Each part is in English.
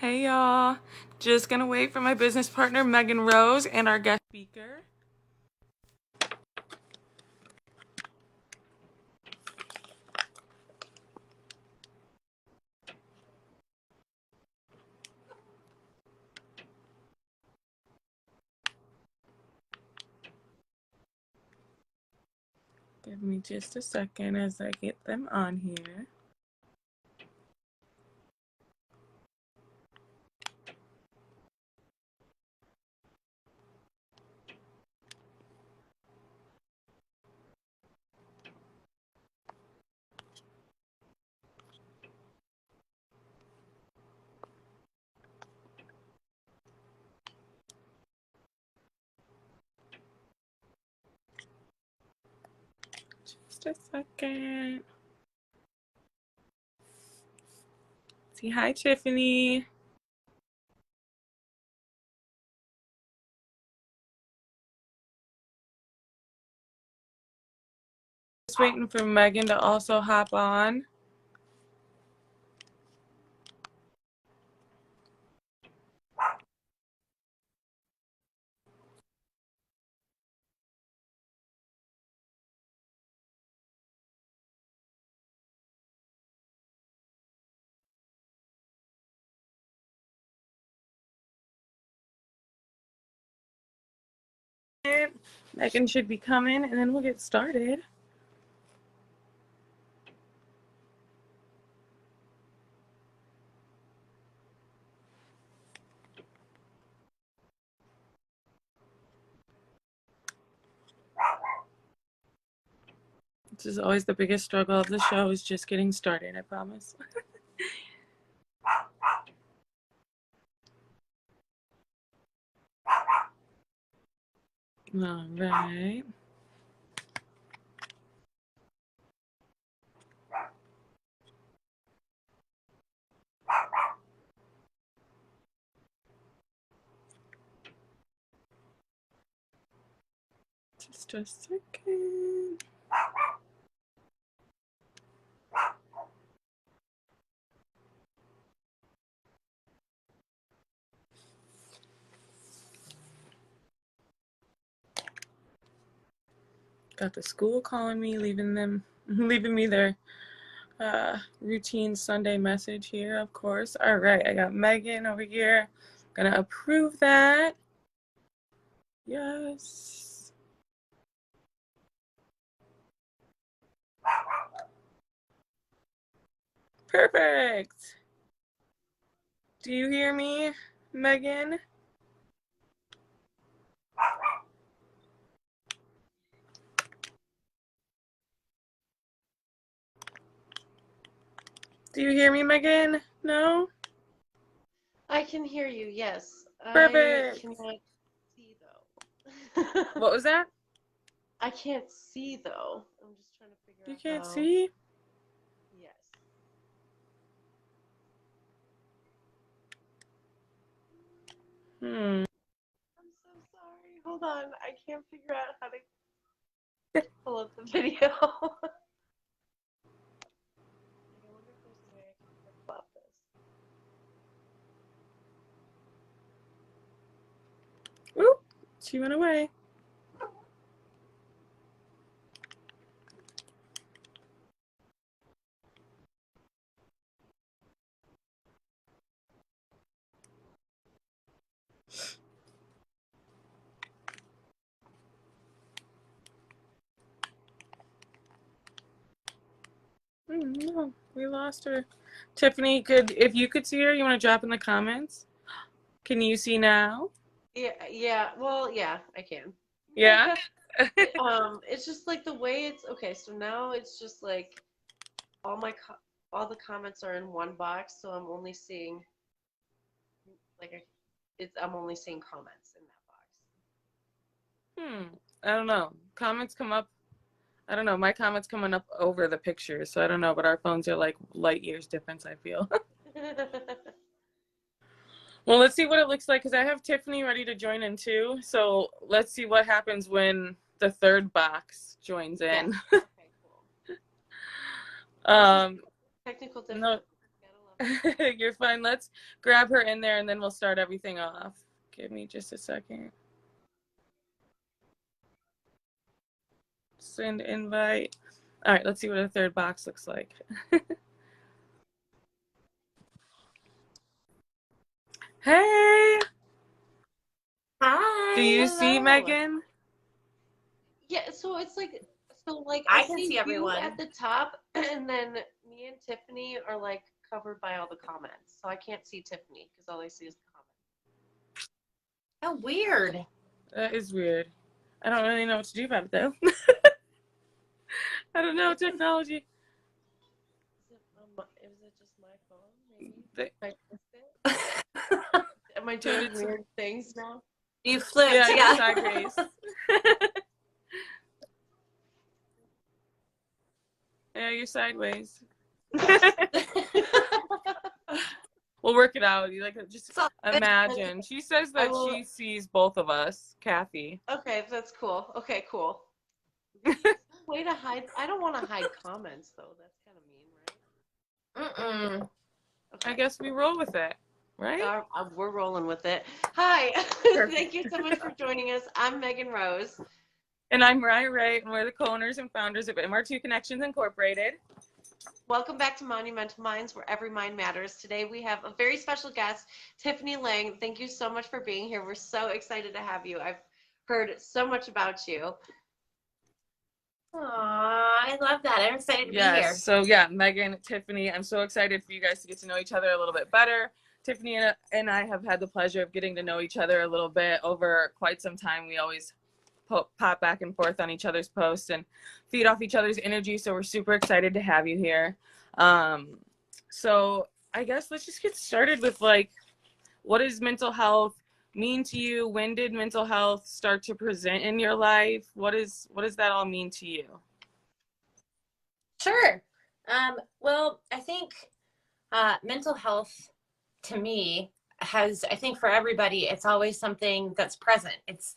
Hey y'all, just gonna wait for my business partner Megan Rose and our guest speaker. Give me just a second as I get them on here. Just a second. Say hi, Tiffany. Just waiting for Megan to also hop on. Megan should be coming, and then we'll get started. This is always the biggest struggle of the show, is just getting started, I promise. All right. Just a second. Got the school calling me, leaving me their routine Sunday message here, of course. All right, I got Megan over here. Gonna approve that. Yes. Perfect. Do you hear me, Megan? Do you hear me, Megan? No? I can hear you, yes. Perfect. I cannot see, though. What was that? I can't see, though. I'm just trying to figure out You can't how. see? Yes. I'm so sorry. Hold on. I can't figure out how to pull up the video. I wonder if there's a way I can flip-flop this. Oop, she went away. No, we lost her. Tiffany, if you could see her, you want to drop in the comments? Can you see now? Yeah. Well, yeah, I can. Yeah? It's just like the way it's okay. So now it's just like all all the comments are in one box, so I'm only seeing I'm only seeing comments in that box. I don't know. Comments come up. I don't know. My comments coming up over the pictures, so I don't know. But our phones are like light years difference, I feel. Well, let's see what it looks like, because I have Tiffany ready to join in too. So let's see what happens when the third box joins in. Yeah. Okay, cool. Technical difficulties. No, Gotta love You're fine. Let's grab her in there and then we'll start everything off. Give me just a second. Send invite. All right, let's see what a third box looks like. Hey! Hi. Do you see Hello. Megan? Yeah, so it's like, I I can see see you everyone. at the top, and then me and Tiffany are like covered by all the comments. So I can't see Tiffany because all I see is the comments. Oh, weird. That is weird. I don't really know what to do about it though. I don't know technology. Is it just my phone? Maybe. The, I missed it? Am I doing it's- weird things now? You flipped. yeah, Yeah. you're sideways. Yeah, you're sideways. We'll work it out. You like just imagine. She says that she sees both of us, Kathy. Okay, that's cool. Okay, cool. Way to hide. I don't want to hide comments though. That's kind of mean, right? Okay. I guess we roll with it, right? We're rolling with it. Hi. Thank you so much for joining us. I'm Megan Rose. And I'm Rye Wright, and we're the co-owners and founders of MR2 Connections Incorporated. Welcome back to MonuMENTAL Minds, where every mind matters. Today we have a very special guest, Tiffany Lange. Thank you so much for being here. We're so excited to have you. I've heard so much about you. Aw, I love that. I'm excited to be here. So yeah, Megan, Tiffany, I'm so excited for you guys to get to know each other a little bit better. Tiffany and I have had the pleasure of getting to know each other a little bit over quite some time. We always pop back and forth on each other's posts and feed off each other's energy. So we're super excited to have you here. So I guess let's just get started with like, what does mental health mean to you? When did mental health start to present in your life? What does that all mean to you? Sure. Well, I think mental health to me has, I think for everybody, it's always something that's present. It's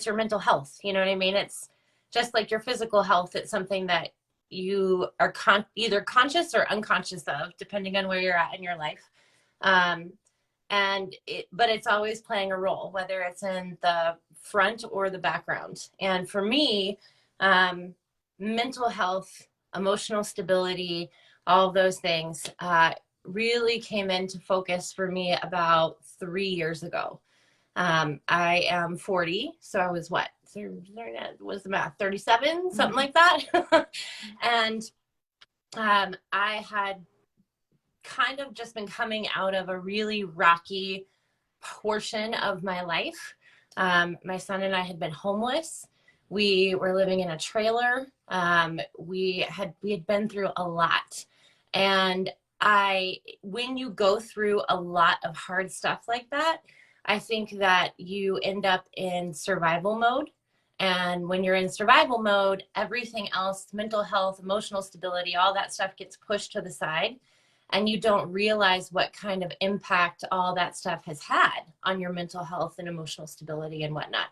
your mental health. You know what I mean? It's just like your physical health. It's something that you are either conscious or unconscious of, depending on where you're at in your life. But it's always playing a role, whether it's in the front or the background. And for me, mental health, emotional stability, all of those things really came into focus for me about 3 years ago. I am 40, so I was what? Was the math 37, something like that? And I had kind of just been coming out of a really rocky portion of my life. My son and I had been homeless. We were living in a trailer. We had been through a lot. And when you go through a lot of hard stuff like that, I think that you end up in survival mode. And when you're in survival mode, everything else, mental health, emotional stability, all that stuff gets pushed to the side. And you don't realize what kind of impact all that stuff has had on your mental health and emotional stability and whatnot.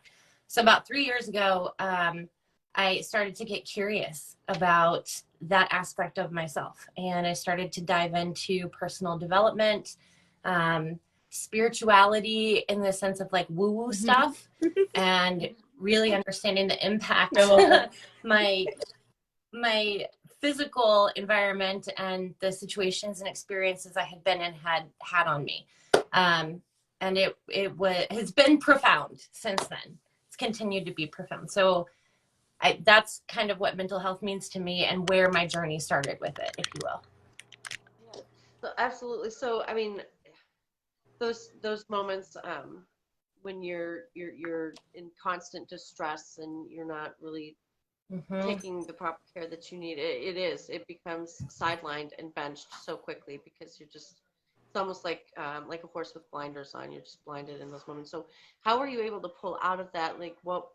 So about 3 years ago, I started to get curious about that aspect of myself. And I started to dive into personal development, spirituality in the sense of like woo-woo stuff, and really understanding the impact my physical environment and the situations and experiences I had been in had on me. And it has been profound since then. It's continued to be profound. So that's kind of what mental health means to me and where my journey started with it, if you will. Yeah. So absolutely. So I mean, those moments when you're in constant distress and you're not really taking the proper care that you need, it becomes sidelined and benched so quickly because it's almost like a horse with blinders on. You're just blinded in those moments. So how were you able to pull out of that? Like what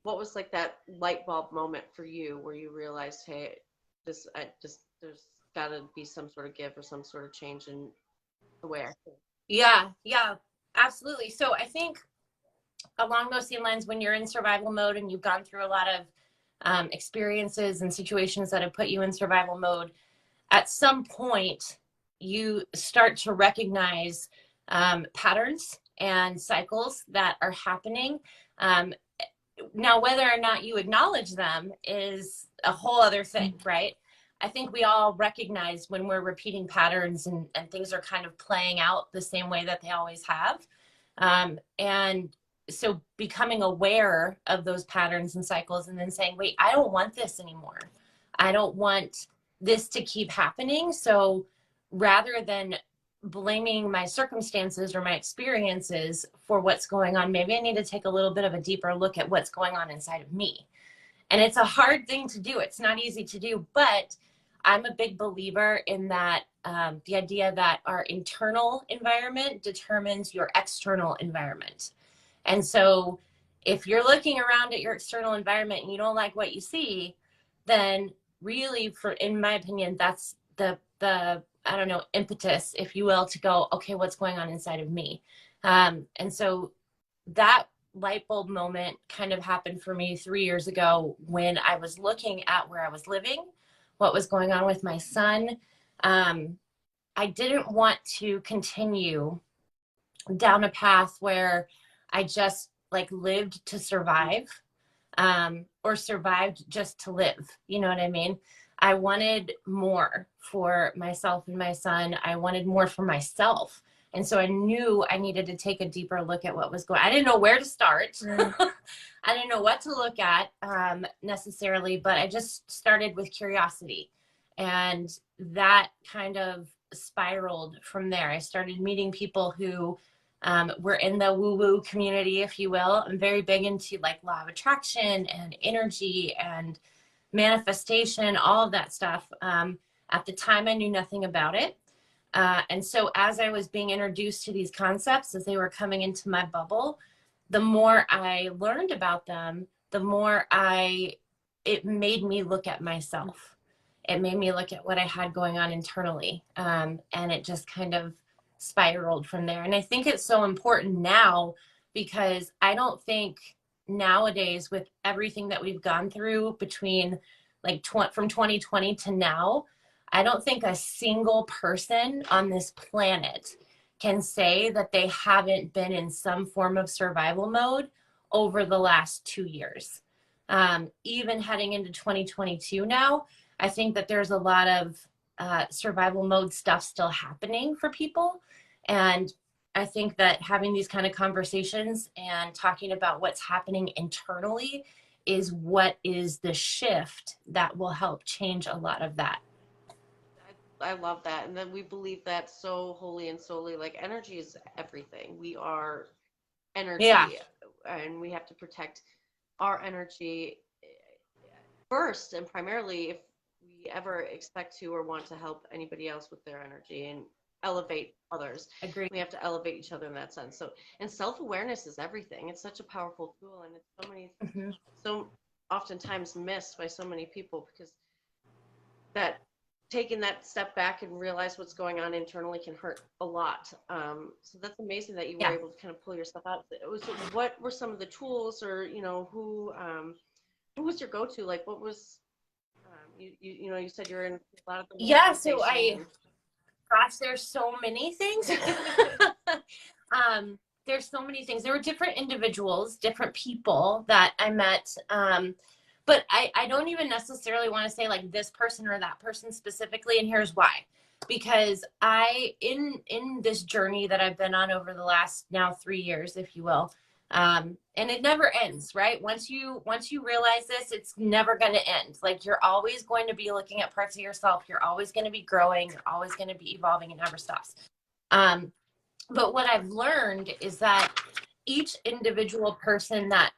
was like that light bulb moment for you where you realized, hey, there's got to be some sort of give or some sort of change in the way I think? Yeah, absolutely. So I think along those same lines, when you're in survival mode and you've gone through a lot of experiences and situations that have put you in survival mode, at some point you start to recognize patterns and cycles that are happening. Now, whether or not you acknowledge them is a whole other thing, right? I think we all recognize when we're repeating patterns and things are kind of playing out the same way that they always have. And so becoming aware of those patterns and cycles and then saying, wait, I don't want this anymore. I don't want this to keep happening. So rather than blaming my circumstances or my experiences for what's going on, maybe I need to take a little bit of a deeper look at what's going on inside of me. And it's a hard thing to do. It's not easy to do, but I'm a big believer in that, the idea that our internal environment determines your external environment. And so if you're looking around at your external environment and you don't like what you see, then really, in my opinion, that's the I don't know, impetus, if you will, to go, okay, what's going on inside of me? And so that light bulb moment kind of happened for me 3 years ago when I was looking at where I was living, what was going on with my son. I didn't want to continue down a path where I just like lived to survive, or survived just to live. You know what I mean? I wanted more for myself and my son. I wanted more for myself. And so I knew I needed to take a deeper look at what was going on. I didn't know where to start. Right. I didn't know what to look at necessarily, but I just started with curiosity. And that kind of spiraled from there. I started meeting people who were in the woo-woo community, if you will. I'm very big into like law of attraction and energy and manifestation, all of that stuff. At the time, I knew nothing about it. And so as I was being introduced to these concepts, as they were coming into my bubble, the more I learned about them, the more it made me look at myself. It made me look at what I had going on internally. And it just kind of spiraled from there. And I think it's so important now because I don't think nowadays, with everything that we've gone through between like from 2020 to now, I don't think a single person on this planet can say that they haven't been in some form of survival mode over the last 2 years. Even heading into 2022 now, I think that there's a lot of survival mode stuff still happening for people. And I think that having these kind of conversations and talking about what's happening internally is what is the shift that will help change a lot of that. I love that. And then we believe that so wholly and solely, like energy is everything. We are energy, yeah. And we have to protect our energy first and primarily if we ever expect to or want to help anybody else with their energy and elevate others. Agree. We have to elevate each other in that sense. So, and self-awareness is everything. It's such a powerful tool, and it's so oftentimes missed by so many people because that taking that step back and realize what's going on internally can hurt a lot. So that's amazing that you were able to kind of pull yourself out. So what were some of the tools, or who was your go-to? Like, what was you said you're in a lot of the so gosh, there's so many things. There's so many things. There were different individuals, different people that I met. But I don't even necessarily want to say like this person or that person specifically. And here's why. Because in this journey that I've been on over the last now 3 years, if you will, and it never ends, right? Once you realize this, it's never going to end. Like you're always going to be looking at parts of yourself. You're always going to be growing. You're always going to be evolving. It never stops. But what I've learned is that each individual person that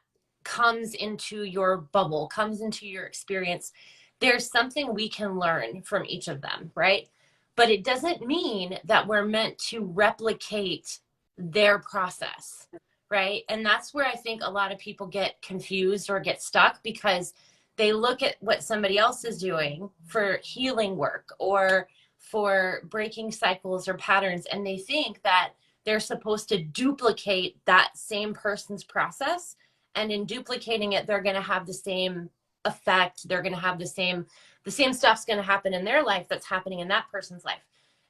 comes into your bubble, comes into your experience, there's something we can learn from each of them, right? But it doesn't mean that we're meant to replicate their process, right? And that's where I think a lot of people get confused or get stuck because they look at what somebody else is doing for healing work or for breaking cycles or patterns, and they think that they're supposed to duplicate that same person's process. And in duplicating it, they're going to have the same effect. They're going to have the same stuff's going to happen in their life that's happening in that person's life.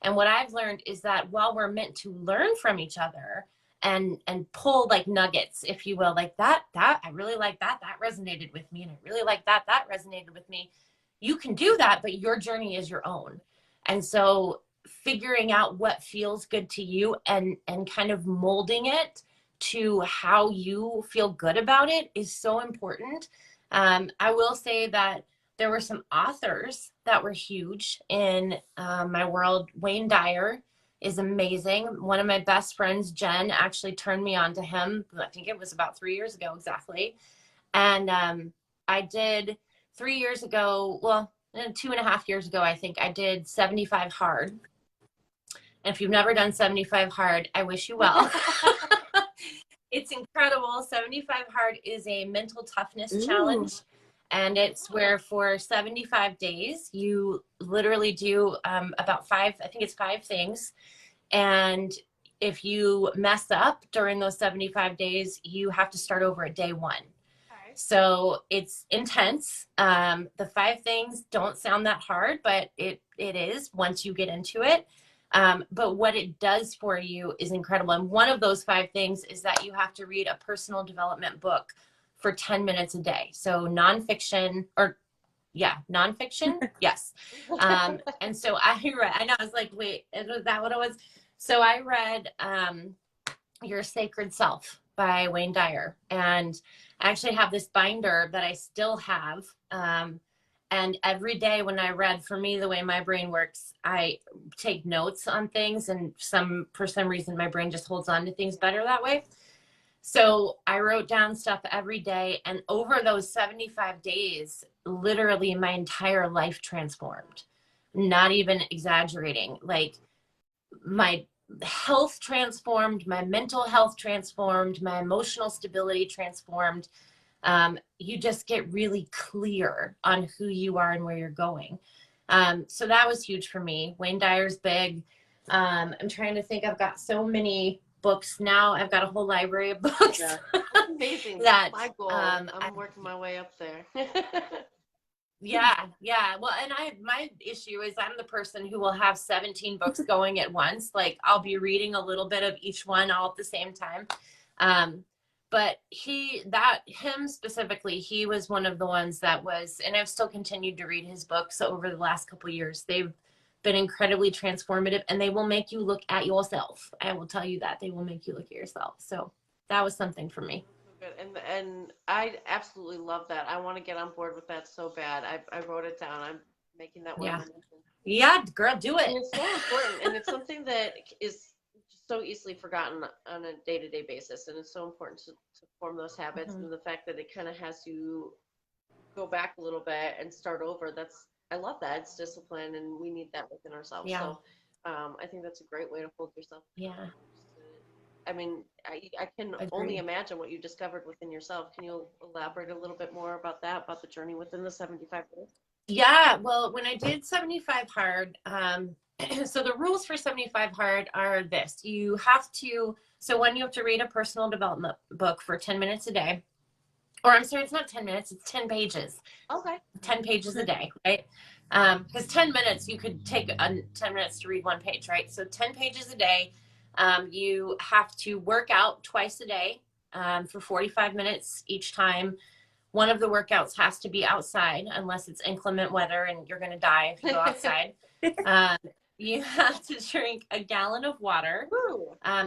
And what I've learned is that while we're meant to learn from each other and pull like nuggets, if you will, like that I really like that resonated with me, and I really like that resonated with me. You can do that, but your journey is your own. And so figuring out what feels good to you and kind of molding it to how you feel good about it is so important. I will say that there were some authors that were huge in my world. Wayne Dyer is amazing. One of my best friends, Jen, actually turned me on to him. I think it was about 3 years ago exactly. And I did 3 years ago, well, 2.5 years ago, I think I did 75 Hard. And if you've never done 75 Hard, I wish you well. It's incredible. 75 Hard is a mental toughness challenge. And it's where for 75 days, you literally do about I think it's 5 things. And if you mess up during those 75 days, you have to start over at day 1. Okay. So it's intense. The 5 things don't sound that hard, but it is once you get into it. But what it does for you is incredible. And one of those 5 things is that you have to read a personal development book for 10 minutes a day. So nonfiction. Yes. And so I read, I know, I was like, wait, was that what it was? So I read Your Sacred Self by Wayne Dyer. And I actually have this binder that I still have. And every day when I read, for me, the way my brain works, I take notes on things, and for some reason, my brain just holds on to things better that way. So I wrote down stuff every day, and over those 75 days, literally my entire life transformed. Not even exaggerating. Like my health transformed, my mental health transformed, my emotional stability transformed. You just get really clear on who you are and where you're going. So that was huge for me. Wayne Dyer's big. I'm trying to think. I've got so many books now. I've got a whole library of books. Yeah. That's amazing. That's my goal. I'm working my way up there. Yeah. Well, and my issue is I'm the person who will have 17 books going at once. Like I'll be reading a little bit of each one all at the same time. But him specifically, he was one of the ones that was, and I've still continued to read his books over the last couple of years. They've been incredibly transformative, and they will make you look at yourself. I will tell you that they will make you look at yourself. So that was something for me. Good. And I absolutely love that. I want to get on board with that so bad. I wrote it down. I'm making that one. Yeah, girl, do it. And it's so important, and it's something that is so easily forgotten on a day-to-day basis, and it's so important to form those habits. And the fact that it kind of has you go back a little bit and start over, I love that. It's discipline, and we need that within ourselves. Yeah. So I think that's a great way to hold yourself. Yeah. I mean, I can only imagine what you discovered within yourself. Can you elaborate a little bit more about that, about the journey within the 75 days? Yeah, well, when I did 75 Hard, so the rules for 75 Hard are this. So one, you have to read a personal development book for 10 minutes a day. Or I'm sorry, it's not 10 minutes, it's 10 pages. Okay. 10 pages a day, right? Because 10 minutes, you could take 10 minutes to read 1 page, right? So 10 pages a day. You have to work out twice a day for 45 minutes each time. One of the workouts has to be outside unless it's inclement weather and you're going to die if you go outside. You have to drink a gallon of water.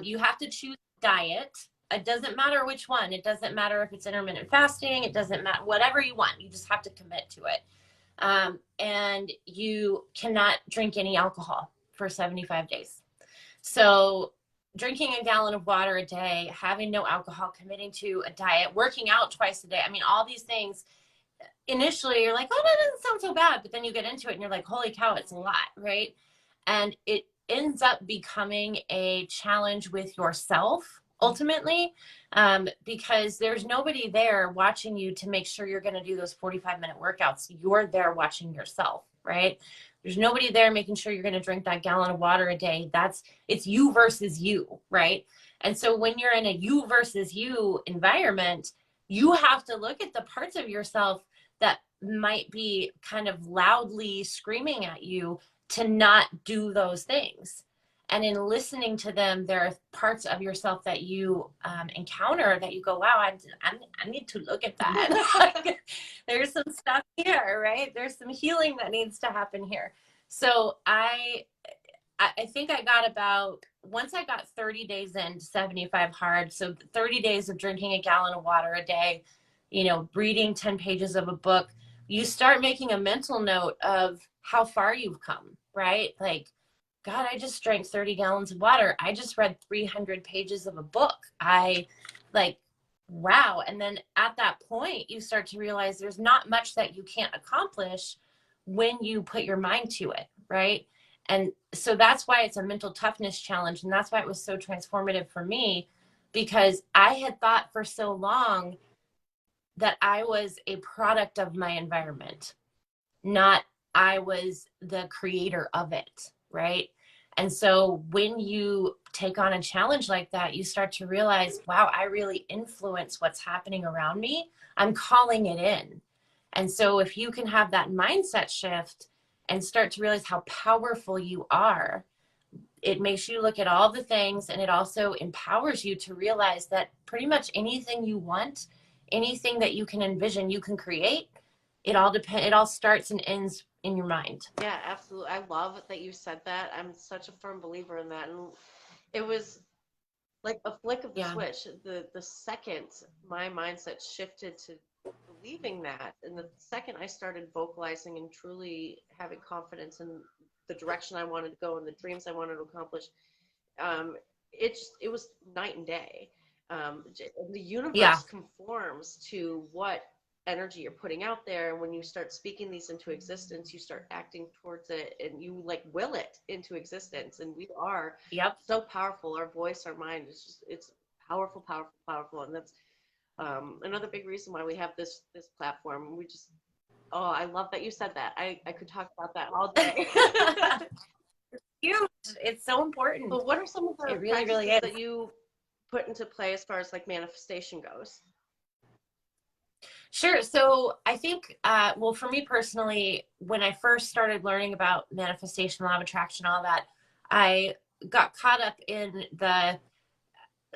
You have to choose diet. It doesn't matter which one. It doesn't matter if it's intermittent fasting. It doesn't matter. Whatever you want. You just have to commit to it. And you cannot drink any alcohol for 75 days. So drinking a gallon of water a day, having no alcohol, committing to a diet, working out twice a day. I mean, all these things, initially you're like, oh, that doesn't sound so bad. But then you get into it and you're like, holy cow, it's a lot, right? And it ends up becoming a challenge with yourself, ultimately, because there's nobody there watching you to make sure you're going to do those 45-minute workouts. You're there watching yourself, right? There's nobody there making sure you're going to drink that gallon of water a day. It's you versus you, right? And so when you're in a you versus you environment, you have to look at the parts of yourself that might be kind of loudly screaming at you to not do those things. And in listening to them, there are parts of yourself that you encounter that you go, wow, I need to look at that. Like, there's some stuff here, right? There's some healing that needs to happen here. So I think I got about, once I got 30 days into 75 hard, so 30 days of drinking a gallon of water a day, you know, reading 10 pages of a book, you start making a mental note of how far you've come, right? Like, God, I just drank 30 gallons of water. I just read 300 pages of a book. I like, wow. And then at that point, you start to realize there's not much that you can't accomplish when you put your mind to it, right? And so that's why it's a mental toughness challenge. And that's why it was so transformative for me, because I had thought for so long that I was a product of my environment, not I was the creator of it, right? And so when you take on a challenge like that, you start to realize, wow, I really influence what's happening around me. I'm calling it in. And so if you can have that mindset shift and start to realize how powerful you are, it makes you look at all the things, and it also empowers you to realize that pretty much anything you want, anything that you can envision, you can create. It all starts and ends in your mind. Yeah, absolutely. I love that you said that. I'm such a firm believer in that. And it was like a flick of the switch. The second my mindset shifted to believing that, and the second I started vocalizing and truly having confidence in the direction I wanted to go and the dreams I wanted to accomplish, it was night and day. The universe conforms to what energy you're putting out there, and when you start speaking these into existence, you start acting towards it, and you like will it into existence. And we are so powerful. Our voice, our mind, it's powerful, and that's another big reason why we have this platform. I love that you said that. I could talk about that all day. Huge. It's so important. But what are some of the practices that you put into play as far as like manifestation goes? Sure. So I think, well, for me personally, when I first started learning about manifestation, law of attraction, all that, I got caught up in the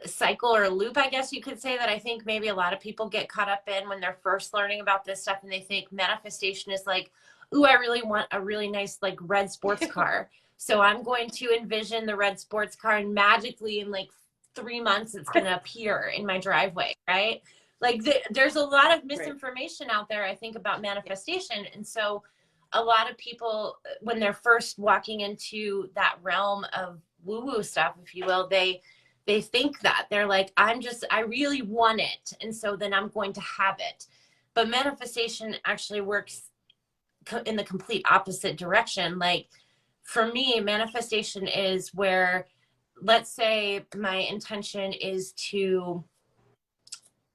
cycle or loop, I guess you could say, that I think maybe a lot of people get caught up in when they're first learning about this stuff, and they think manifestation is like, ooh, I really want a really nice like red sports car. So I'm going to envision the red sports car, and magically in like 3 months, it's going to appear in my driveway, right? Like there's a lot of misinformation out there, I think, about manifestation. And so a lot of people, when they're first walking into that realm of woo-woo stuff, if you will, they think that they're like, I really want it, and so then I'm going to have it. But manifestation actually works in the complete opposite direction. Like for me, manifestation is where, let's say my intention is to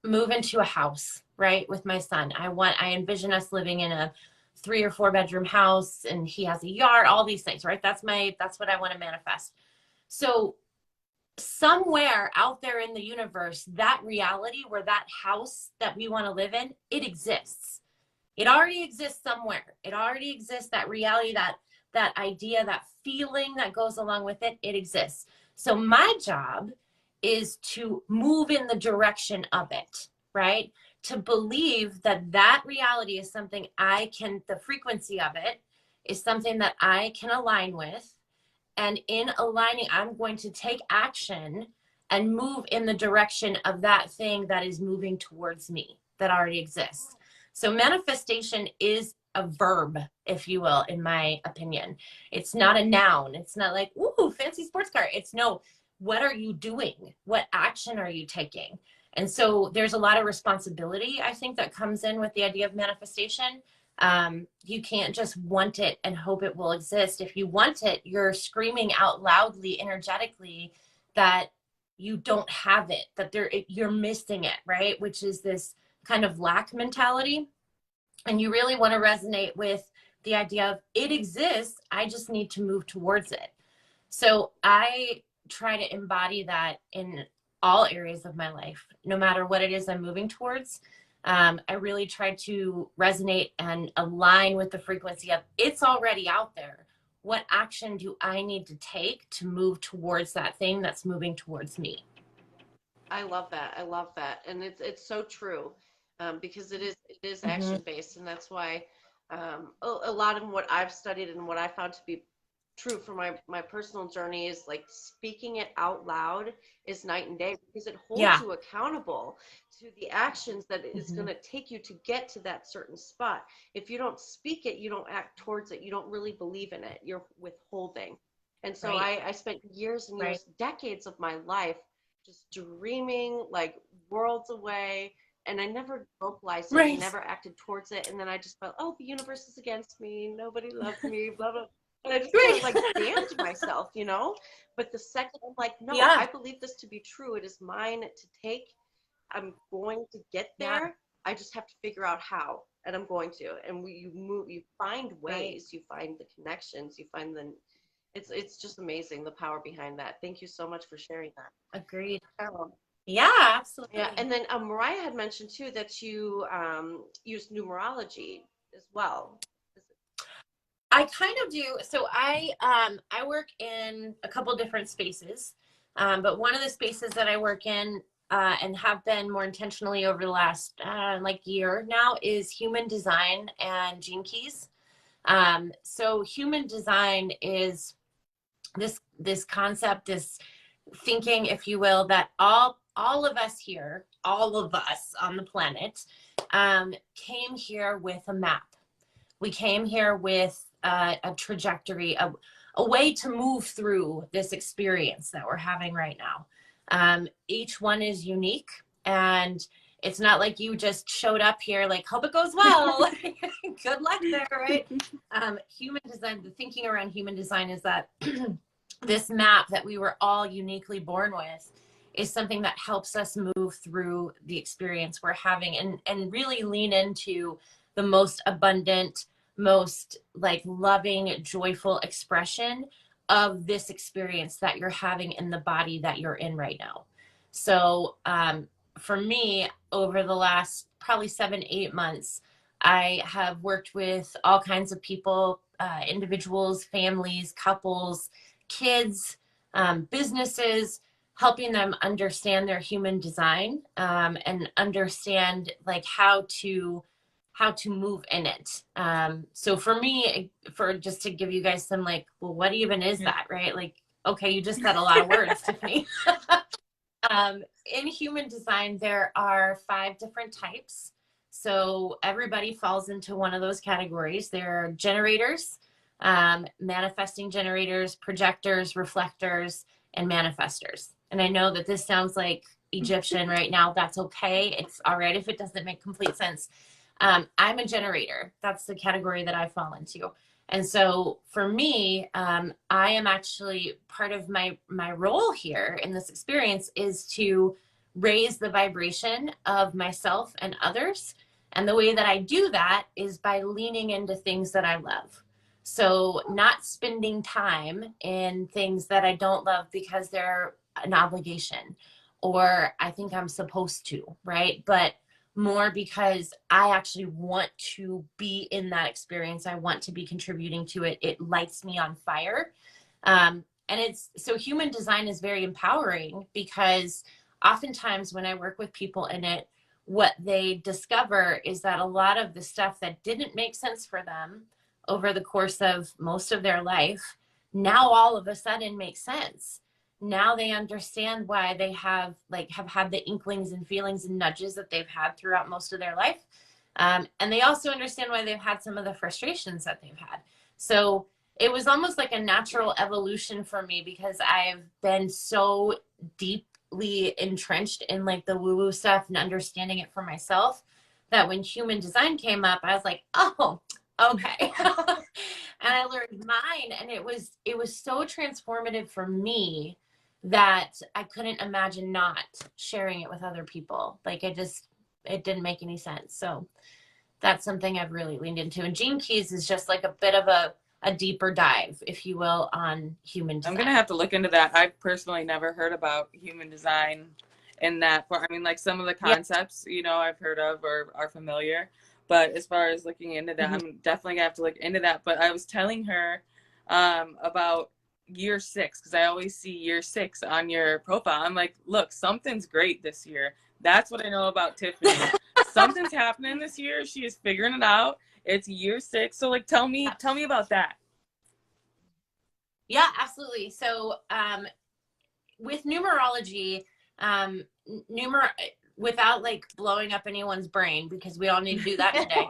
move into a house, right, with my son. I envision us living in a 3 or 4 bedroom house, and he has a yard, all these things, right? That's what I want to manifest. So somewhere out there in the universe, that reality where that house that we want to live in, it exists. It already exists somewhere. It already exists, that reality, that idea, that feeling that goes along with it, it exists. So my job is to move in the direction of it, right? To believe that that reality is something the frequency of it is something that I can align with. And in aligning, I'm going to take action and move in the direction of that thing that is moving towards me, that already exists. So manifestation is a verb, if you will, in my opinion. It's not a noun. It's not like, ooh, fancy sports car. It's no, what are you doing? What action are you taking? And so there's a lot of responsibility, I think, that comes in with the idea of manifestation. You can't just want it and hope it will exist. If you want it, you're screaming out loudly, energetically, that you don't have it, that you're missing it, right? Which is this kind of lack mentality. And you really want to resonate with the idea of it exists, I just need to move towards it. So I try to embody that in all areas of my life, no matter what it is I'm moving towards. I really try to resonate and align with the frequency of it's already out there. what action do I need to take to move towards that thing that's moving towards me? I love that. I love that. And it's so true, because it is Hmm. action based. And that's why a lot of what I've studied and what I found to be true for my personal journey is like speaking it out loud is night and day, because it holds Yeah. you accountable to the actions that it's Hmm. going to take you to get to that certain spot. If you don't speak it, you don't act towards it, you don't really believe in it, you're withholding. And so Right. I spent years and Right. years, decades of my life just dreaming like worlds away. And I never vocalized it and Right. never acted towards it. And then I just felt, oh, the universe is against me. Nobody loves me, blah, blah. And I just kind of Right. like damned myself, you know? But the second I'm like, no, Yeah. I believe this to be true. It is mine to take. I'm going to get Yeah. there. I just have to figure out how. And I'm going to. And you move, you find Right. ways, you find the connections, you find it's just amazing the power behind that. Thank you so much for sharing that. Agreed. Um, Yeah, yeah, absolutely. and then Mariah had mentioned too that you use numerology as well. I kind of do. So I work in a couple different spaces, but one of the spaces that I work in and have been more intentionally over the last like year now is human design and gene keys. So human design is this concept, this thinking, if you will, that all of us here, all of us on the planet, came here with a map. We came here with a trajectory, a way to move through this experience that we're having right now. Each one is unique, and it's not like you just showed up here like, hope it goes well. Good luck there, right? Human design, the thinking around human design is that this map that we were all uniquely born with is something that helps us move through the experience we're having, and really lean into the most abundant, most like loving, joyful expression of this experience that you're having in the body that you're in right now. So for me, over the last probably 7, 8 months, I have worked with all kinds of people, individuals, families, couples, kids, businesses, helping them understand their human design, and understand like how to move in it. So for me, for just to give you guys some like, well, what even is that, right? Like, okay, you just said a lot of words, Tiffany. In human design, there are 5 different types. So everybody falls into one of those categories. There are generators, manifesting generators, projectors, reflectors, and manifestors. And I know that this sounds like Egyptian right now. That's okay. It's all right if it doesn't make complete sense. I'm a generator. That's the category that I fall into. And so for me, I am actually part of my role here in this experience is to raise the vibration of myself and others. And the way that I do that is by leaning into things that I love. So not spending time in things that I don't love because they're an obligation or I think I'm supposed to, right? But more because I actually want to be in that experience. I want to be contributing to it. It lights me on fire. And it's so human design is very empowering because oftentimes when I work with people in it, what they discover is that a lot of the stuff that didn't make sense for them over the course of most of their life now all of a sudden makes sense. Now they understand why they have had the inklings and feelings and nudges that they've had throughout most of their life. And they also understand why they've had some of the frustrations that they've had. So it was almost like a natural evolution for me because I've been so deeply entrenched in like the woo-woo stuff and understanding it for myself that when human design came up, I was like, oh, okay. And I learned mine, and it was so transformative for me that I couldn't imagine not sharing it with other people. Like it didn't make any sense. So that's something I've really leaned into. And Gene Keys is just like a bit of a deeper dive, if you will, on human design. I'm gonna have to look into that. I've personally never heard about human design in that form. I mean, like some of the concepts, you know, I've heard of or are familiar, but as far as looking into that, I'm definitely gonna have to look into that. But I was telling her about year 6, because I always see year 6 on your profile. I'm like, look, something's great this year. That's what I know about Tiffany. Something's happening this year. She is figuring it out. It's year 6. So like, tell me about that. Yeah, absolutely. So with numerology, without like blowing up anyone's brain, because we all need to do that today.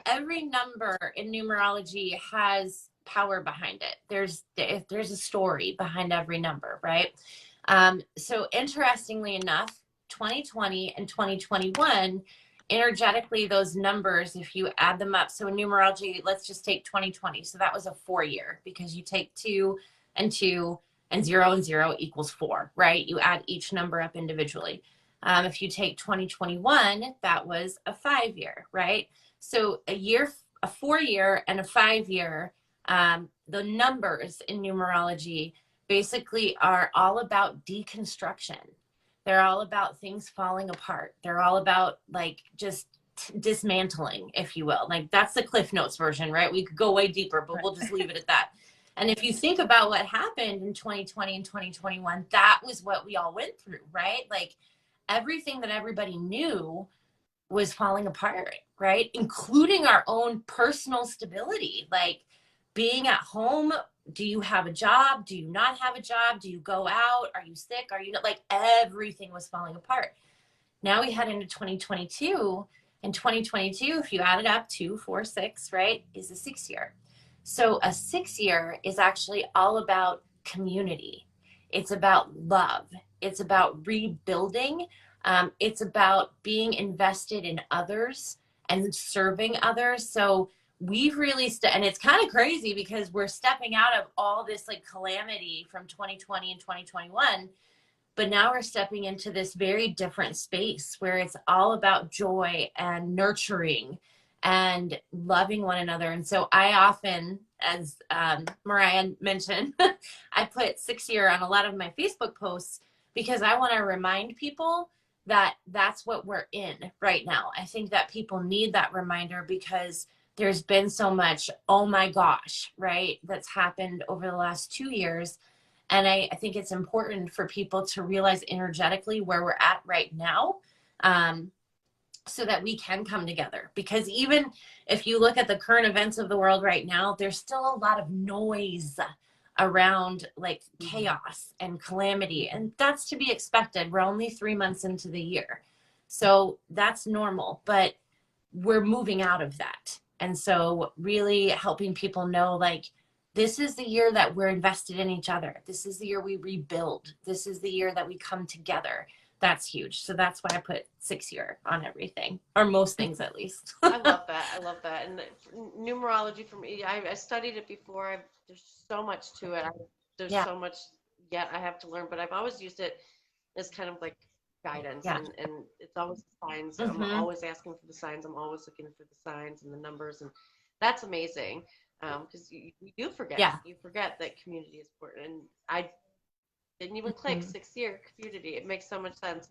Every number in numerology has power behind it. There's a story behind every number, right? So interestingly enough, 2020 and 2021, energetically, those numbers, if you add them up, so in numerology, let's just take 2020. So that was a 4-year, because you take 2 and 2 and 0 and 0 equals 4, right? You add each number up individually. If you take 2021, that was a 5-year, right? So a 4-year and a 5-year, the numbers in numerology basically are all about deconstruction. They're all about things falling apart. They're all about like just dismantling, if you will. Like that's the Cliff Notes version, right? We could go way deeper, but we'll just leave it at that. And if you think about what happened in 2020 and 2021, that was what we all went through, right? Like everything that everybody knew was falling apart, right? Including our own personal stability, like being at home. Do you have a job? Do you not have a job? Do you go out? Are you sick? Are you not? Like everything was falling apart. Now we head into 2022. In 2022, if you add it up, 2, 4, 6, right, is a 6-year. So a 6-year is actually all about community. It's about love. It's about rebuilding. It's about being invested in others and serving others. So we've really, and it's kind of crazy because we're stepping out of all this like calamity from 2020 and 2021, but now we're stepping into this very different space where it's all about joy and nurturing and loving one another. And so I often, as Mariah mentioned, I put 6-year on a lot of my Facebook posts because I want to remind people that that's what we're in right now. I think that people need that reminder because there's been so much, oh my gosh, right, that's happened over the last 2 years. And I think it's important for people to realize energetically where we're at right now, so that we can come together. Because even if you look at the current events of the world right now, there's still a lot of noise around like chaos and calamity. And that's to be expected. We're only 3 months into the year. So that's normal, but we're moving out of that. And so really helping people know, like, this is the year that we're invested in each other. This is the year we rebuild. This is the year that we come together. That's huge. So that's why I put 6-year on everything, or most things at least. I love that. I love that. And numerology for me, I studied it before. There's so much to it. There's so much yet I have to learn, but I've always used it as kind of like guidance, and it's always signs. I'm always asking for the signs. I'm always looking for the signs and the numbers, and that's amazing. Because you do forget. Yeah. You forget that community is important. And I didn't even click 6-year community. It makes so much sense.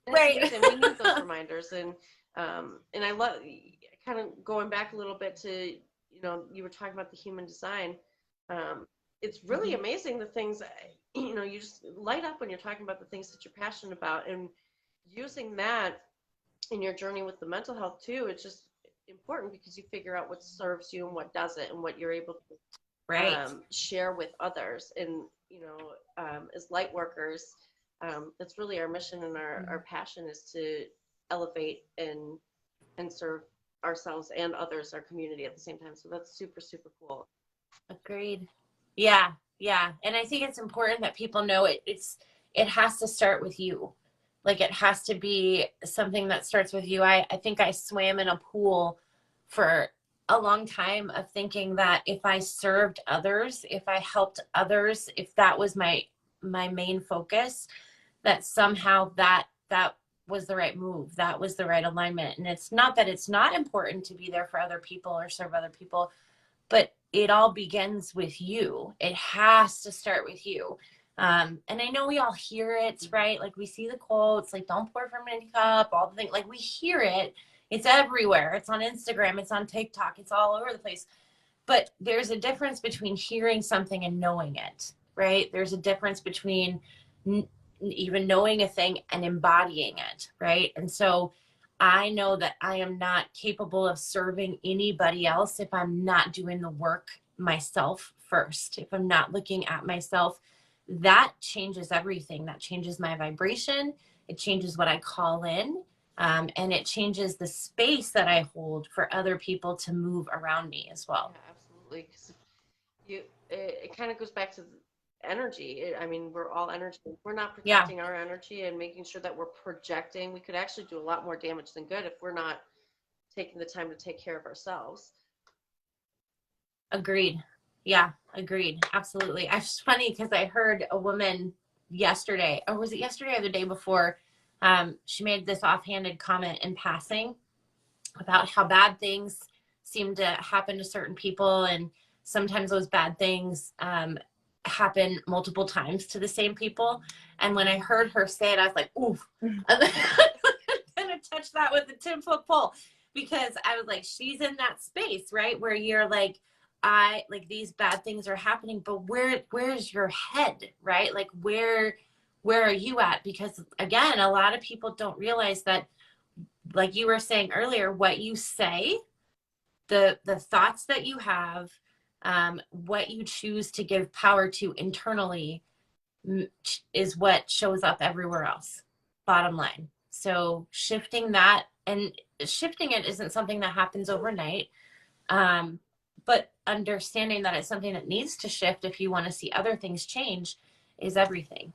Right. And we need those reminders. And I love kind of going back a little bit to, you were talking about the human design. It's really amazing the things, you just light up when you're talking about the things that you're passionate about, and using that in your journey with the mental health too. It's just important because you figure out what serves you and what doesn't, and what you're able to share with others. And as light workers, that's really our mission, and our passion is to elevate and serve ourselves and others, our community, at the same time. So that's super, super cool. Agreed. Yeah. And I think it's important that people know it has to start with you. Like, it has to be something that starts with you. I think I swam in a pool for a long time of thinking that if I served others, if I helped others, if that was my main focus, that somehow that was the right move. That was the right alignment. And it's not that it's not important to be there for other people or serve other people, but it all begins with you. It has to start with you. And I know we all hear it, right? Like, we see the quotes, like, don't pour from any cup, all the things. Like, we hear it. It's everywhere. It's on Instagram. It's on TikTok. It's all over the place. But there's a difference between hearing something and knowing it, right? There's a difference between even knowing a thing and embodying it, right? And so I know that I am not capable of serving anybody else if I'm not doing the work myself first. If I'm not looking at myself, that changes everything. That changes my vibration. It changes what I call in. And it changes the space that I hold for other people to move around me as well. Yeah, absolutely. Because it kind of goes back to energy. I mean, we're all energy. If we're not protecting our energy and making sure that we're projecting, we could actually do a lot more damage than good if we're not taking the time to take care of ourselves. Agreed. Yeah, agreed. Absolutely. It's funny because I heard a woman yesterday, or was it yesterday or the day before? She made this offhanded comment in passing about how bad things seem to happen to certain people, and sometimes those bad things happen multiple times to the same people. And when I heard her say it, I was like, oof. I'm gonna touch that with a 10-foot pole, because I was like, she's in that space, right, where you're like, these bad things are happening, but where's your head, right? Like where are you at? Because again, a lot of people don't realize that, like you were saying earlier, what you say, the thoughts that you have, what you choose to give power to internally is what shows up everywhere else, bottom line. So shifting that, and shifting it isn't something that happens overnight. But understanding that it's something that needs to shift if you want to see other things change is everything.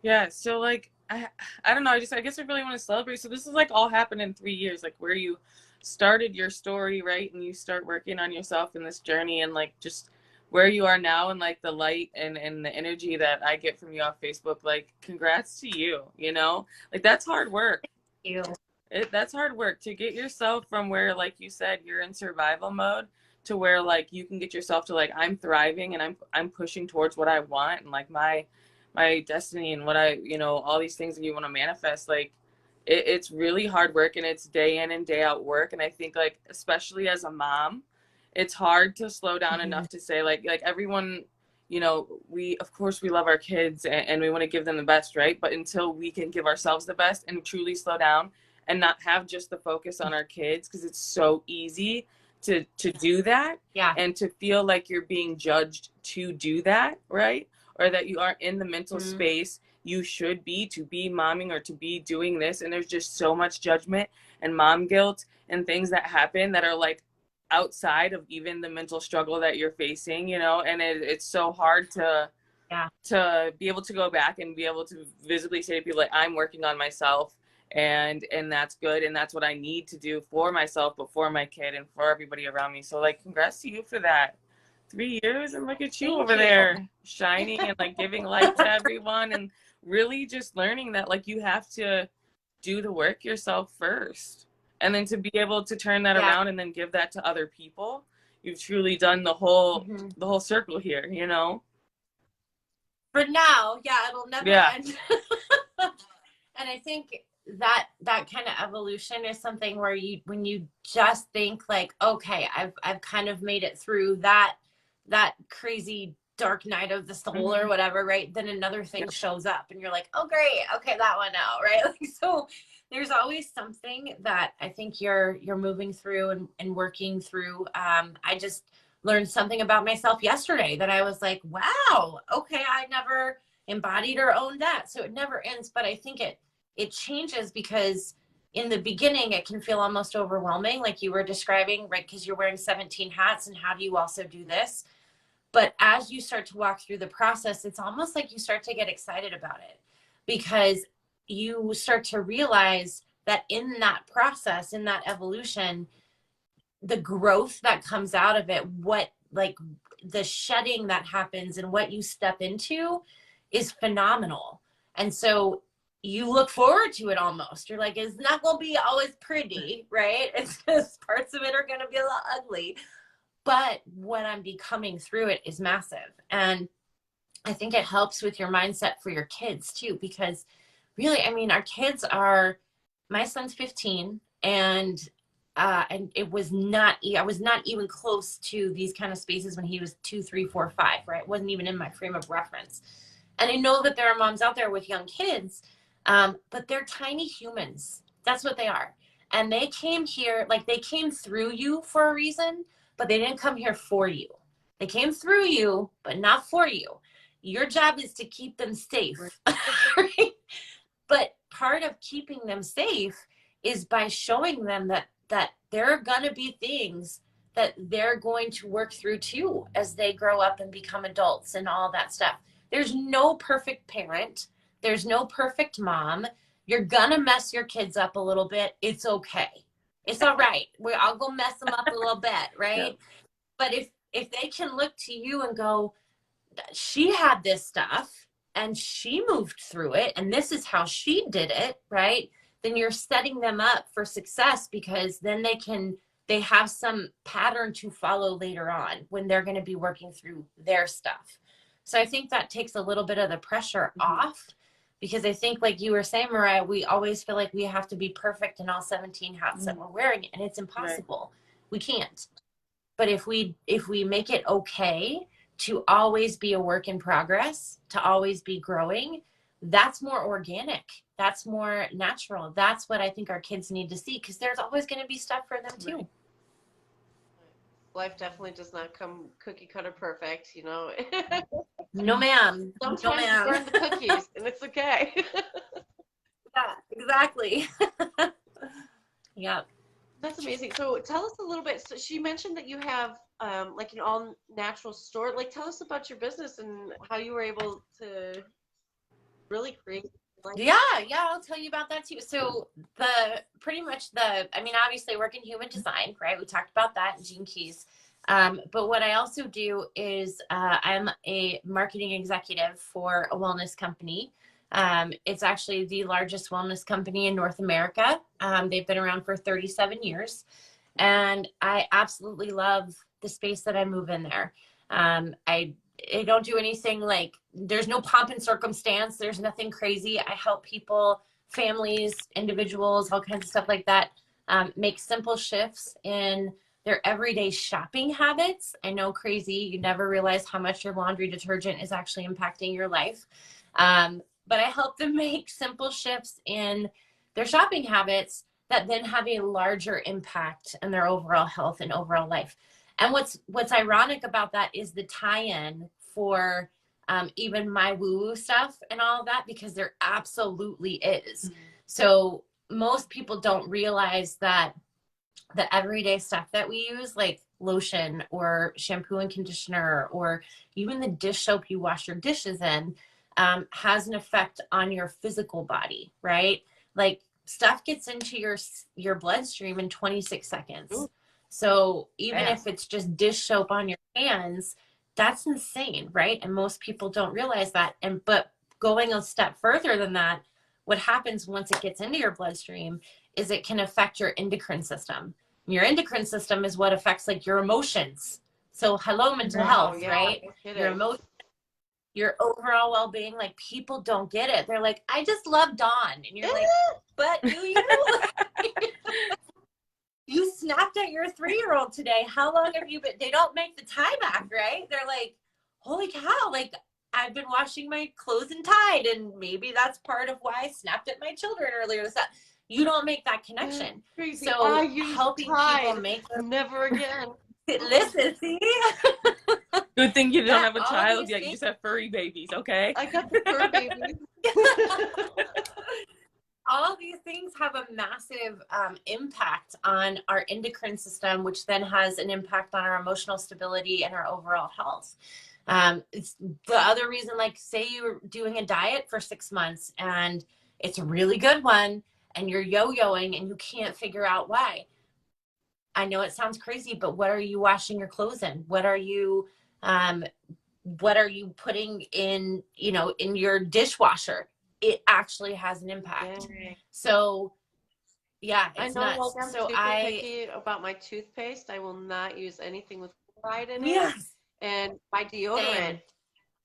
Yeah, so like I don't know, I guess I really want to celebrate. So this is like all happened in 3 years, like where you started your story, right? And you start working on yourself in this journey, and like just where you are now, and like the light and the energy that I get from you off Facebook. Like congrats to you, you know? Like that's hard work. You. That's hard work to get yourself from where, like you said, you're in survival mode to where like you can get yourself to like, I'm thriving and I'm pushing towards what I want, and like my destiny, and what I, you know, all these things that you want to manifest. Like it's really hard work, and it's day in and day out work. And I think like, especially as a mom, it's hard to slow down enough to say like everyone, you know, we, of course we love our kids, and we want to give them the best, right? But until we can give ourselves the best and truly slow down and not have just the focus on our kids, because it's so easy to do that, Yeah. and to feel like you're being judged to do that, right? Or that you aren't in the mental space you should be to be momming or to be doing this. And there's just so much judgment and mom guilt and things that happen that are like outside of even the mental struggle that you're facing, you know. And it's so hard to be able to go back and be able to visibly say to people like, I'm working on myself, and that's good, and that's what I need to do for myself, but for my kid and for everybody around me. So like congrats to you for that. 3 years, and look at you over there shining and like giving light to everyone, and really just learning that like you have to do the work yourself first, and then to be able to turn that around and then give that to other people. You've truly done the whole circle here, you know. For now, it'll never end. And I think that kind of evolution is something where when you just think like, okay, I've kind of made it through that crazy dark night of the soul or whatever, right? Then another thing shows up and you're like, oh great, okay, that one out, right? Like, so there's always something that I think you're moving through and working through. I just learned something about myself yesterday that I was like, wow, okay, I never embodied or owned that. So it never ends, but I think it changes, because in the beginning it can feel almost overwhelming, like you were describing, right? Because you're wearing 17 hats, and how do you also do this? But as you start to walk through the process, it's almost like you start to get excited about it, because you start to realize that in that process, in that evolution, the growth that comes out of it, what like the shedding that happens and what you step into is phenomenal. And so you look forward to it almost. You're like, it's not going to be always pretty, right? It's because parts of it are going to be a lot ugly. But what I'm becoming through it is massive. And I think it helps with your mindset for your kids too, because really, I mean, our kids my son's 15, and and it was not, I was not even close to these kind of spaces when he was 2, 3, 4, 5, right? It wasn't even in my frame of reference. And I know that there are moms out there with young kids, but they're tiny humans. That's what they are. And they came here, like they came through you for a reason, but they didn't come here for you. They came through you, but not for you. Your job is to keep them safe. Right? But part of keeping them safe is by showing them that there are going to be things that they're going to work through too as they grow up and become adults and all that stuff. There's no perfect parent. There's no perfect mom. You're going to mess your kids up a little bit. It's okay. It's all right. I'll go mess them up a little bit, right? Yeah. But if they can look to you and go, she had this stuff and she moved through it and this is how she did it, right? Then you're setting them up for success, because then they have some pattern to follow later on when they're going to be working through their stuff. So I think that takes a little bit of the pressure off, because I think, like you were saying, Mariah, we always feel like we have to be perfect in all 17 hats that we're wearing, and it's impossible. Right. We can't. But if we make it okay to always be a work in progress, to always be growing, that's more organic. That's more natural. That's what I think our kids need to see, because there's always going to be stuff for them too. Life definitely does not come cookie cutter perfect, you know. No, ma'am. Sometimes no, ma'am. you burn the cookies, and it's okay. Yeah, exactly. Yeah. That's amazing. So tell us a little bit. So she mentioned that you have like an all natural store. Like, tell us about your business and how you were able to really create. Yeah, I'll tell you about that too. So obviously work in human design, right? We talked about that in Gene Keys. But what I also do is I'm a marketing executive for a wellness company. It's actually the largest wellness company in North America. They've been around for 37 years. And I absolutely love the space that I move in there. I don't do anything like, there's no pomp and circumstance. There's nothing crazy. I help people, families, individuals, all kinds of stuff like that, make simple shifts in their everyday shopping habits. I know, crazy. You never realize how much your laundry detergent is actually impacting your life. But I help them make simple shifts in their shopping habits that then have a larger impact in their overall health and overall life. And what's ironic about that is the tie-in for even my woo-woo stuff and all of that, because there absolutely is. Mm-hmm. So most people don't realize that the everyday stuff that we use, like lotion or shampoo and conditioner, or even the dish soap you wash your dishes in, has an effect on your physical body, right? Like, stuff gets into your bloodstream in 26 seconds. Ooh. So even if it's just dish soap on your hands, that's insane, right? And most people don't realize that. But going a step further than that, what happens once it gets into your bloodstream is it can affect your endocrine system. Your endocrine system is what affects like your emotions. So hello, mental health, right? Your emotions, your overall well-being. Like, people don't get it. They're like, I just love Dawn. And you're like, but do you? You snapped at your 3-year-old today. How long have you been? They don't make the time act, right? They're like, holy cow, like, I've been washing my clothes in Tide, and maybe that's part of why I snapped at my children earlier this time. You don't make that connection. So helping people make them. Never again. Listen, see? Good thing you don't have a child yet. You just have furry babies, okay? I got the fur babies. All these things have a massive impact on our endocrine system, which then has an impact on our emotional stability and our overall health. It's the other reason, like, say you're doing a diet for 6 months and it's a really good one and you're yo-yoing and you can't figure out why. I know it sounds crazy, but what are you washing your clothes in? What are you putting in, in your dishwasher? It actually has an impact. Yeah. So yeah, it's nuts. Like, I'm super picky about my toothpaste. I will not use anything with fluoride in it. Yes. And my deodorant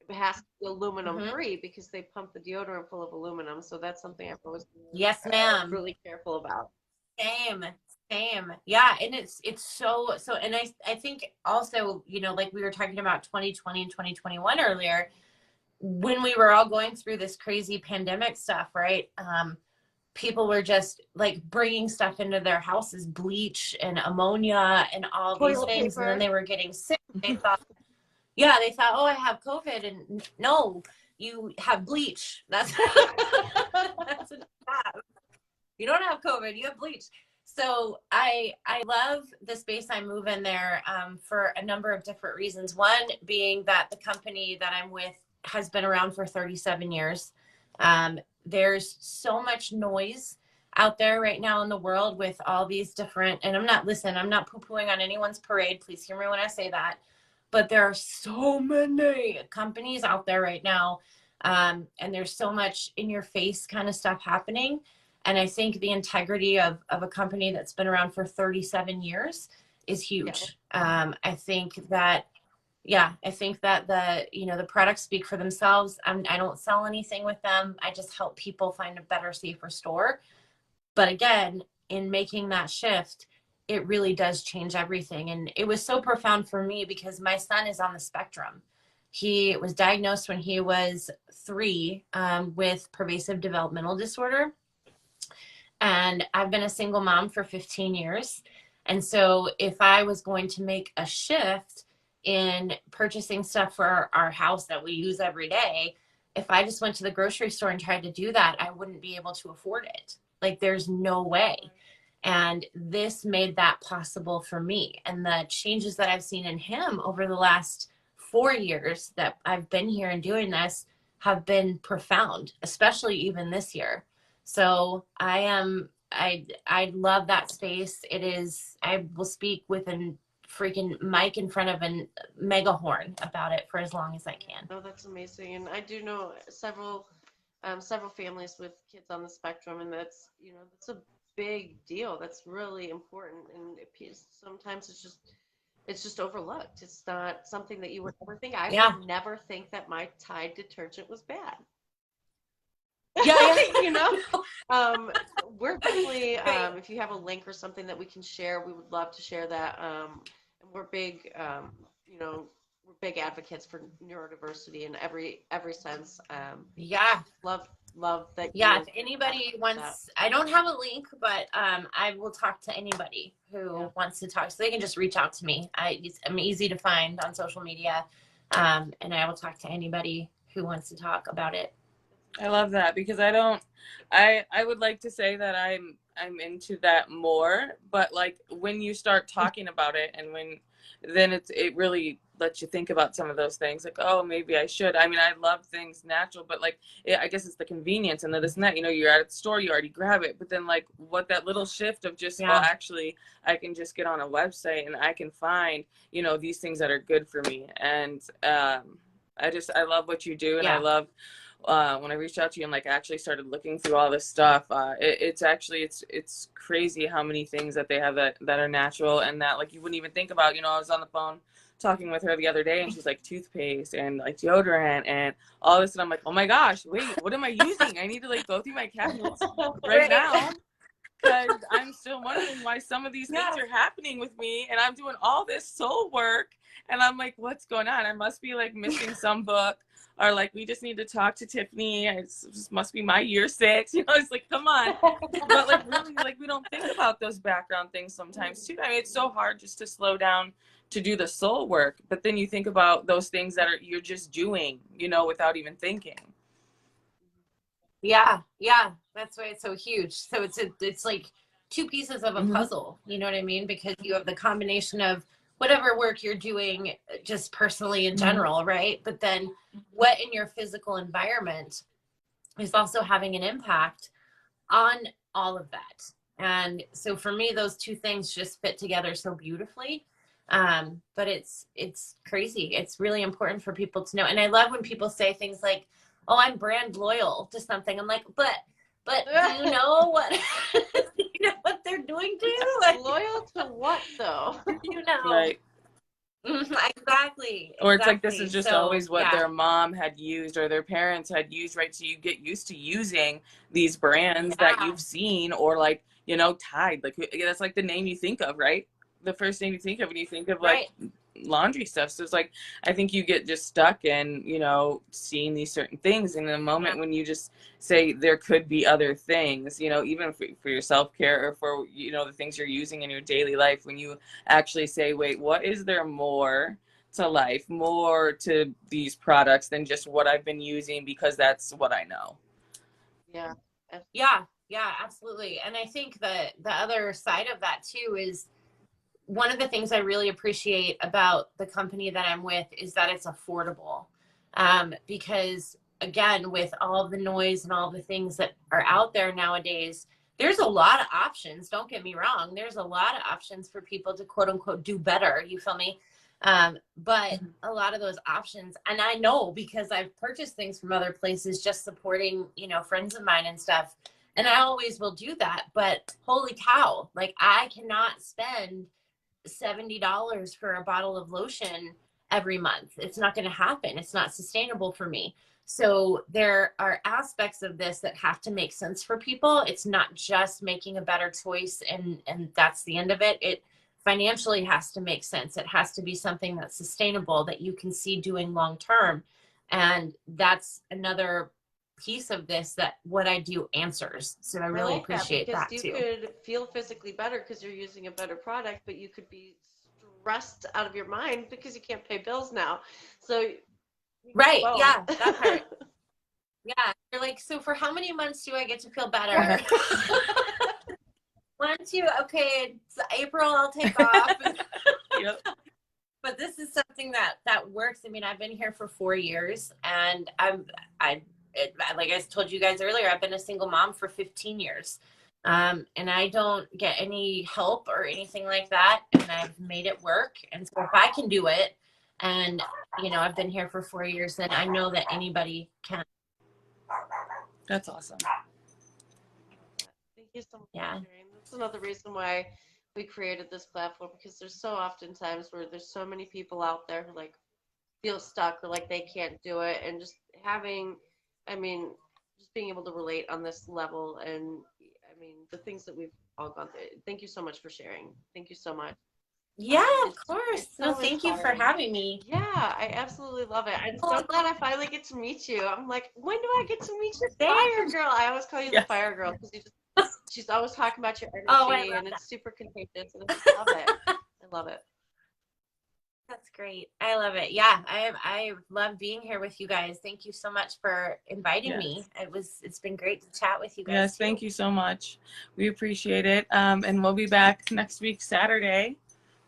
has to be aluminum free because they pump the deodorant full of aluminum. So that's something I've always been yes, ma'am. really careful about. Same. Same. Yeah. And it's so, and I think also, you know, like we were talking about 2020 and 2021 earlier, when we were all going through this crazy pandemic stuff, right? People were just like bringing stuff into their houses, bleach and ammonia and all these Toilet things. paper. And then they were getting sick. They thought, yeah, they thought, oh, I have COVID. And no, you have bleach. That's, that's what you have. You don't have COVID, you have bleach. So I love the space I move in there for a number of different reasons. One being that the company that I'm with has been around for 37 years. There's so much noise out there right now in the world with all these different, and I'm not poo-pooing on anyone's parade. Please hear me when I say that. But there are so many companies out there right now. And there's so much in your face kind of stuff happening. And I think the integrity of a company that's been around for 37 years is huge. Yeah. I think that the products speak for themselves. I don't sell anything with them. I just help people find a better, safer store. But again, in making that shift, it really does change everything. And it was so profound for me because my son is on the spectrum. He was diagnosed when he was 3 with pervasive developmental disorder. And I've been a single mom for 15 years. And so if I was going to make a shift in purchasing stuff for our house that we use every day, if I just went to the grocery store and tried to do that, I wouldn't be able to afford it. Like there's no way. And this made that possible for me. And the changes that I've seen in him over the last 4 years that I've been here and doing this have been profound, especially even this year. So I love that space. It is, I will speak with a freaking mic in front of a megahorn about it for as long as I can. Oh, that's amazing. And I do know several families with kids on the spectrum, and that's a big deal. That's really important. And sometimes it's just overlooked. It's not something that you would ever think. I would never think that my Tide detergent was bad. Yeah. We're definitely, if you have a link or something that we can share, we would love to share that. And we're big, we're big advocates for neurodiversity in every sense. Love that. Yeah, if anybody wants, I don't have a link, but I will talk to anybody who wants to talk. So they can just reach out to me. I'm easy to find on social media, and I will talk to anybody who wants to talk about it. I love that because I would like to say that I'm into that more, but like when you start talking about it and then it really lets you think about some of those things like, oh, maybe I should. I mean, I love things natural, but like, I guess it's the convenience and the this and that, you're at the store, you already grab it, but then like what that little shift of just, well, actually I can just get on a website and I can find, these things that are good for me. And I love what you do. And I love, when I reached out to you and like actually started looking through all this stuff, it's crazy how many things that they have that are natural and that like you wouldn't even think about. I was on the phone talking with her the other day and she's like toothpaste and like deodorant and all this, and I'm like, oh my gosh, wait, what am I using? I need to like go through my cabinets right now because I'm still wondering why some of these things are happening with me, and I'm doing all this soul work and I'm like, what's going on? I must be like missing some book. Or like, we just need to talk to Tiffany. It must be my year 6. It's like, come on. But like, really, like, we don't think about those background things sometimes too. I mean, it's so hard just to slow down to do the soul work. But then you think about those things that you're just doing, without even thinking. Yeah. That's why it's so huge. So it's like 2 pieces of a puzzle. You know what I mean? Because you have the combination of whatever work you're doing just personally in general, right? But then what in your physical environment is also having an impact on all of that. And so for me, those 2 things just fit together so beautifully. But it's crazy. It's really important for people to know. And I love when people say things like, oh, I'm brand loyal to something. I'm like, but do you know what what they're doing to you? Like, loyal to what though? Right. Exactly. Or it's like, this is just always what their mom had used or their parents had used, right? So you get used to using these brands that you've seen, or like, you know, Tide, like that's like the name you think of, right? The first name you think of when you think of like Right. laundry stuff. So it's like, I think you get just stuck in, you know, seeing these certain things. And in the moment when you just say there could be other things, you know, even for your self-care or for, you know, the things you're using in your daily life, when you actually say, wait, what is there more to life, more to these products than just what I've been using because that's what I know. Yeah. Yeah, absolutely. And I think that the other side of that too is one of the things I really appreciate about the company that I'm with is that it's affordable. Because again, with all the noise and all the things that are out there nowadays, there's a lot of options. Don't get me wrong. There's a lot of options for people to quote unquote do better. You feel me? But a lot of those options, and I know because I've purchased things from other places, just supporting, you know, friends of mine and stuff. And I always will do that. But holy cow, like I cannot spend $70 for a bottle of lotion every month. It's not going to happen. It's not sustainable for me. So there are aspects of this that have to make sense for people. It's not just making a better choice and that's the end of it. It financially has to make sense. It has to be something that's sustainable that you can see doing long term. And that's another piece of this that what I do answers. So I really like that appreciate because that you too. could feel physically better because you're using a better product, but you could be stressed out of your mind because you can't pay bills now. So you get Right. both. Yeah. That part. Yeah. You're like, so for how many months do I get to feel better? Right. 1, 2. Okay. It's April. I'll take off. Yep. But this is something that works. I mean, I've been here for 4 years and like I told you guys earlier, I've been a single mom for 15 years. And I don't get any help or anything like that. And I've made it work. And so if I can do it and, you know, I've been here for 4 years, then I know that anybody can. That's awesome. Thank you so much Yeah. for sharing. That's another reason why we created this platform because there's so often times where there's so many people out there who like feel stuck or like they can't do it, and just having, I mean, just being able to relate on this level, and I mean the things that we've all gone through. Thank you so much for sharing. Thank you so much. Yeah, of It's course. No, so thank you for inspiring. having me. Yeah, I absolutely love it. I'm so glad I finally get to meet you. I'm like, when do I get to meet you, Fire Same. Girl? I always call you the Yes. Fire Girl because she's always talking about your Oh, I energy, love and that. it's super contagious, and I just love it. I love it. That's great. I love it. Yeah, I love being here with you guys. Thank you so much for inviting me. Yes. It's been great to chat with you guys Yes, too. thank you so much. We appreciate it. And we'll be back next week, Saturday.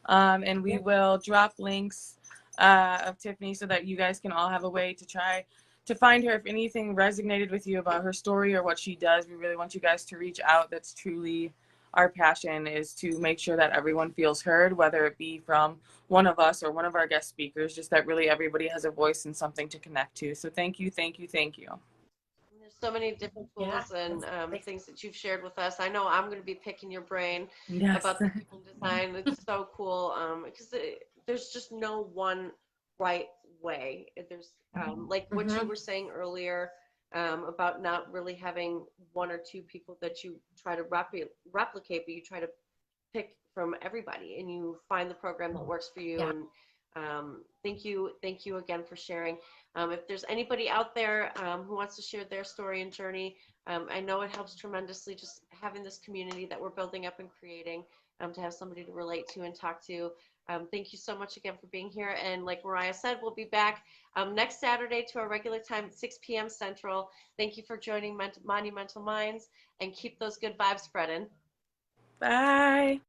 And we will drop links of Tiffany so that you guys can all have a way to try to find her. If anything resonated with you about her story or what she does, we really want you guys to reach out. That's truly our passion, is to make sure that everyone feels heard, whether it be from one of us or one of our guest speakers, just that really everybody has a voice and something to connect to. So thank you, thank you, thank you. There's so many different tools and things that you've shared with us. I know I'm going to be picking your brain Yes. about the human design. It's so cool because there's just no one right way. There's like what you were saying earlier about not really having one or two people that you try to replicate, but you try to pick from everybody and you find the program that works for you. Yeah. And thank you again for sharing. If there's anybody out there who wants to share their story and journey, I know it helps tremendously just having this community that we're building up and creating, to have somebody to relate to and talk to. Thank you so much again for being here. And like Mariah said, we'll be back next Saturday to our regular time at 6 p.m. Central. Thank you for joining MonuMENTAL Minds, and keep those good vibes spreading. Bye.